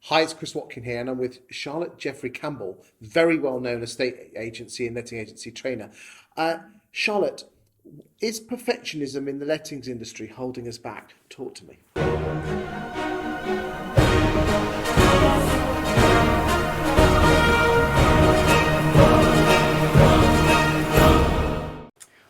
Hi, it's Chris Watkin here, and I'm with Charlotte Jeffrey Campbell, very well-known estate agency and letting agency trainer. Charlotte, is perfectionism in the lettings industry holding us back? Talk to me.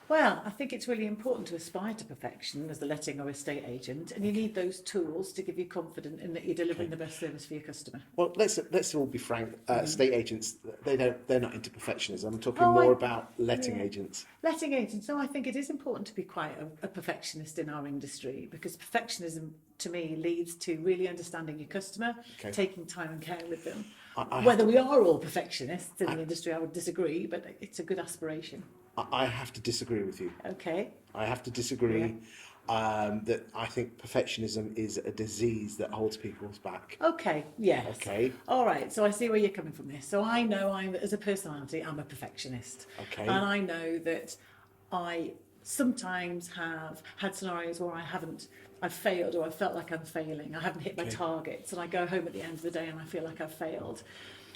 Well, I think it's really important to aspire to perfection as the letting or estate agent, and you need those tools to give you confidence in that you're delivering the best service for your customer. Well, let's all be frank. Estate agents, they're not into perfectionism. I'm talking about letting agents. Letting agents, no, I think it is important to be quite a perfectionist in our industry, because perfectionism to me leads to really understanding your customer, taking time and care with them. Whether we are all perfectionists in the industry, I would disagree, but it's a good aspiration. I have to disagree with you. Okay. I have to disagree that I think perfectionism is a disease that holds people back. Okay, yes. Okay. All right, so I see where you're coming from this. So I know as a personality, I'm a perfectionist. Okay. And I know that I sometimes have had scenarios where I've failed, or I felt like I'm failing. I haven't hit my targets, and I go home at the end of the day and I feel like I've failed.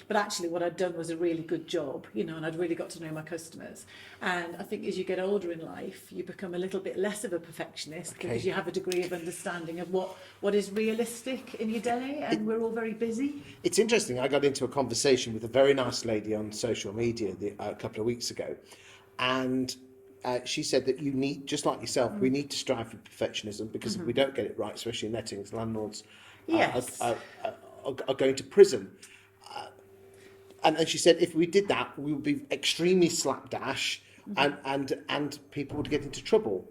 But actually what I'd done was a really good job, and I'd really got to know my customers. And I think as you get older in life, you become a little bit less of a perfectionist because you have a degree of understanding of what is realistic in your day, and we're all very busy. It's interesting. I got into a conversation with a very nice lady on social media a couple of weeks ago, and she said that you need, just like yourself, we need to strive for perfectionism, because if we don't get it right, especially in lettings, landlords are going to prison. And she said if we did that, we would be extremely slapdash, and people would get into trouble.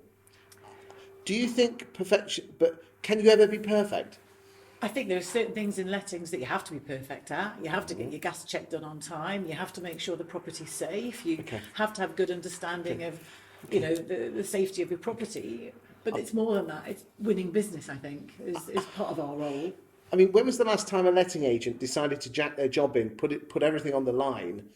Do you think perfection, but can you ever be perfect? I think there are certain things in lettings that you have to be perfect at. You have to get your gas check done on time. You have to make sure the property's safe. You have to have good understanding of, the safety of your property. But it's more than that. It's winning business, I think, is part of our role. I mean, when was the last time a letting agent decided to jack their job in, put everything on the line,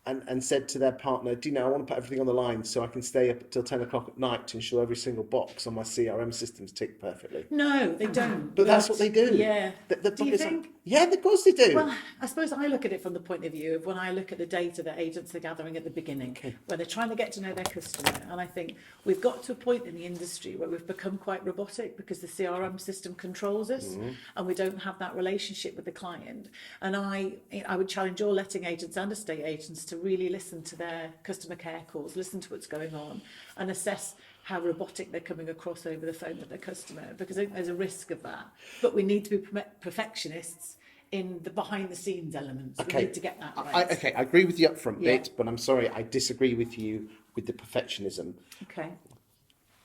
and said to their partner, I want to put everything on the line so I can stay up until 10 o'clock at night to ensure every single box on my CRM systems tick perfectly? No, they don't. But that's what they do. Yeah. Do you think? Yeah, of course they do. Well, I suppose I look at it from the point of view of when I look at the data that agents are gathering at the beginning, where they're trying to get to know their customer. And I think we've got to a point in the industry where we've become quite robotic because the CRM system controls us, and we don't have that relationship with the client. And I would challenge all letting agents and estate agents to really listen to their customer care calls, listen to what's going on, and assess how robotic they're coming across over the phone with their customer, because I think there's a risk of that. But we need to be perfectionists in the behind the scenes elements. We need to get that right. I agree with the upfront bit, but I'm sorry, I disagree with you with the perfectionism. Okay.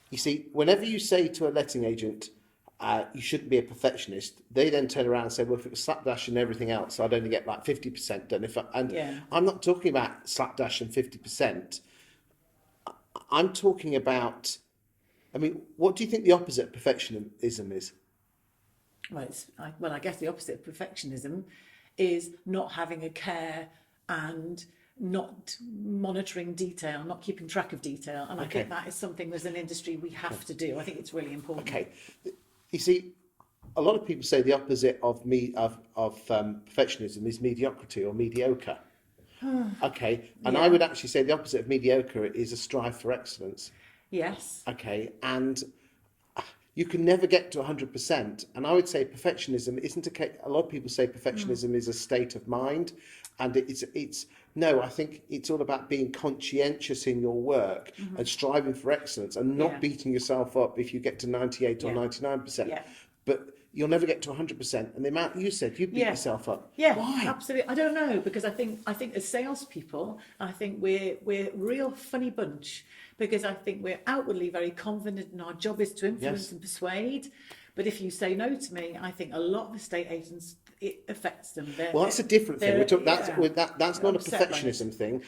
You see, whenever you say to a letting agent, you shouldn't be a perfectionist, they then turn around and say, well, if it was slapdash and everything else, I'd only get like 50% done. I'm not talking about slapdash and 50%. I'm talking about, what do you think the opposite of perfectionism is? Well, I guess the opposite of perfectionism is not having a care and not monitoring detail, not keeping track of detail. And I think that is something as an industry we have to do. I think it's really important. Okay. You see, a lot of people say the opposite of perfectionism is mediocrity or mediocre. Okay. And I would actually say the opposite of mediocre is a strive for excellence. Yes. Okay. And you can never get to 100%. And I would say perfectionism isn't a lot of people say perfectionism is a state of mind. And I think it's all about being conscientious in your work and striving for excellence, and not beating yourself up if you get to 98 or 99%. Yeah. But you'll never get to 100%. And the amount you said, you beat yourself up. Yeah, why? Absolutely. I don't know, because I think as salespeople, I think we're a real funny bunch, because I think we're outwardly very confident, and our job is to influence and persuade. But if you say no to me, I think a lot of estate agents, it affects them. That's a different thing. That's not a perfectionism thing.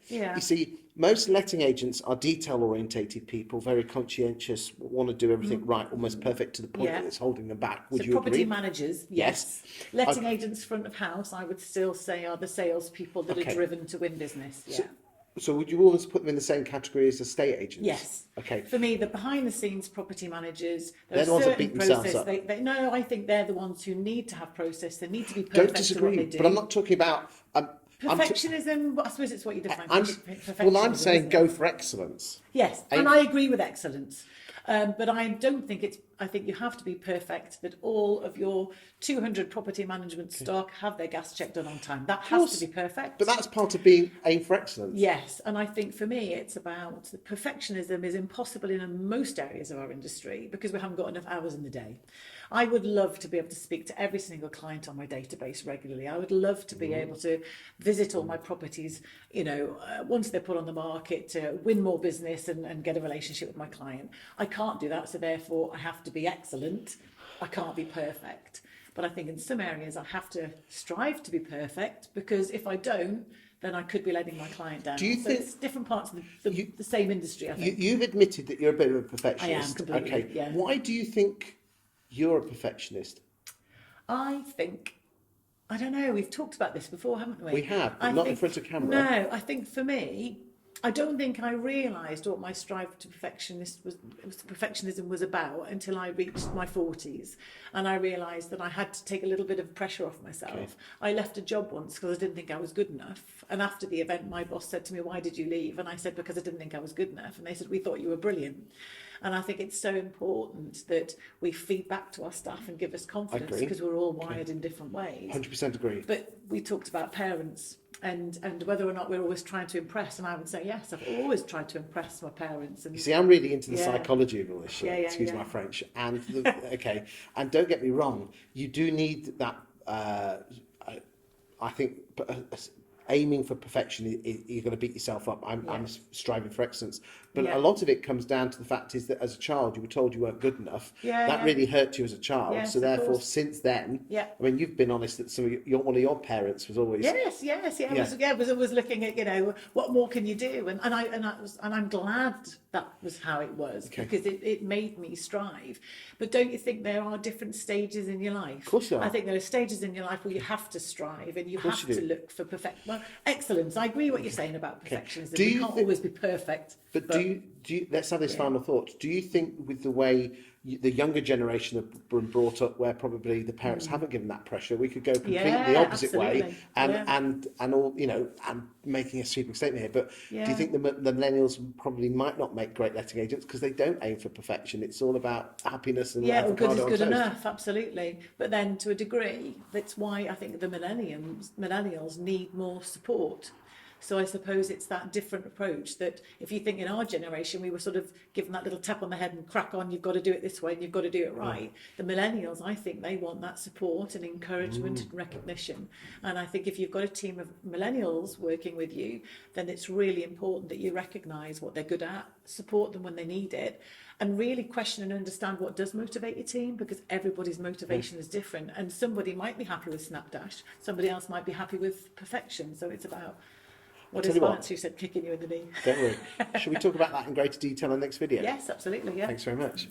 You see, most letting agents are detail-orientated people, very conscientious, want to do everything right, almost perfect to the point that it's holding them back. Would you property agree? managers, yes. Letting agents front of house, I would still say, are the salespeople that are driven to win business. Yeah. So would you always put them in the same category as estate agents? Yes. Okay. For me, the behind-the-scenes property managers, They're the ones that beat themselves up. No, I think they're the ones who need to have process. They need to be Don't perfect at what they disagree, do. but I'm not talking about. Perfectionism, I suppose it's what you define. I'm perfectionism, saying isn't it? go for excellence. Yes, and I agree with excellence. But I don't think I think you have to be perfect, that all of your 200 property management stock have their gas check done on time. That has to be perfect. But that's part of being aim for excellence. Yes, and I think for me it's about perfectionism is impossible in most areas of our industry because we haven't got enough hours in the day. I would love to be able to speak to every single client on my database regularly. I would love to be able to visit all my properties, once they're put on the market, to win more business and get a relationship with my client. I can't do that, so therefore I have to be excellent. I can't be perfect. But I think in some areas I have to strive to be perfect, because if I don't, then I could be letting my client down. Do you think it's different parts of the same industry, I think. You've admitted that you're a bit of a perfectionist. I am completely, okay. yeah. Why do you think you're a perfectionist? I think, I don't know, we've talked about this before, haven't we? We have, but not in front of camera. No, I think for me, I don't think I realised what my strive to perfectionism was about until I reached my 40s, and I realised that I had to take a little bit of pressure off myself. Okay. I left a job once because I didn't think I was good enough, and after the event my boss said to me, "Why did you leave?" And I said, "Because I didn't think I was good enough." And they said, "We thought you were brilliant." And I think it's so important that we feed back to our staff and give us confidence, because we're all wired in different ways. 100% agree. But we talked about parents and whether or not we're always trying to impress, and I would say yes, I've always tried to impress my parents. And you see, I'm really into the Yeah. psychology of all this shit. Yeah, Excuse my French. And okay, and don't get me wrong, you do need that. I think aiming for perfection, you're going to beat yourself up. I'm striving for excellence, but Yeah. a lot of it comes down to the fact is that as a child you were told you weren't good enough. That really hurt you as a child. Yes, so of therefore, course. since then, Yeah. I mean, you've been honest that one of your parents was always. Yes. I was always looking at, what more can you do? And I'm glad that was how it was, because it made me strive. But don't you think there are different stages in your life? Of course there are. I think there are stages in your life where you have to strive and you have to look for excellence. I agree what you're saying about perfectionism. Do You you can't always be perfect. But do you? Let's have this final thought. Do you think with the way the younger generation have been brought up, where probably the parents haven't given that pressure, we could go completely the opposite way, and all and making a sweeping statement here. But do you think the millennials probably might not make great letting agents because they don't aim for perfection? It's all about happiness and well, good is avocado on good toast. enough, absolutely. But then to a degree, that's why I think the millennials need more support. So I suppose it's that different approach, that if you think in our generation we were sort of given that little tap on the head and crack on, you've got to do it this way and you've got to do it right. The millennials, I think they want that support and encouragement and recognition. And I think if you've got a team of millennials working with you, then it's really important that you recognise what they're good at, support them when they need it, and really question and understand what does motivate your team, because everybody's motivation is different. And somebody might be happy with Snapdash, somebody else might be happy with perfection. So it's about what is balance, you said, kicking you in the knee. Don't worry. Should we talk about that in greater detail in the next video? Yes, absolutely, yeah. Thanks very much.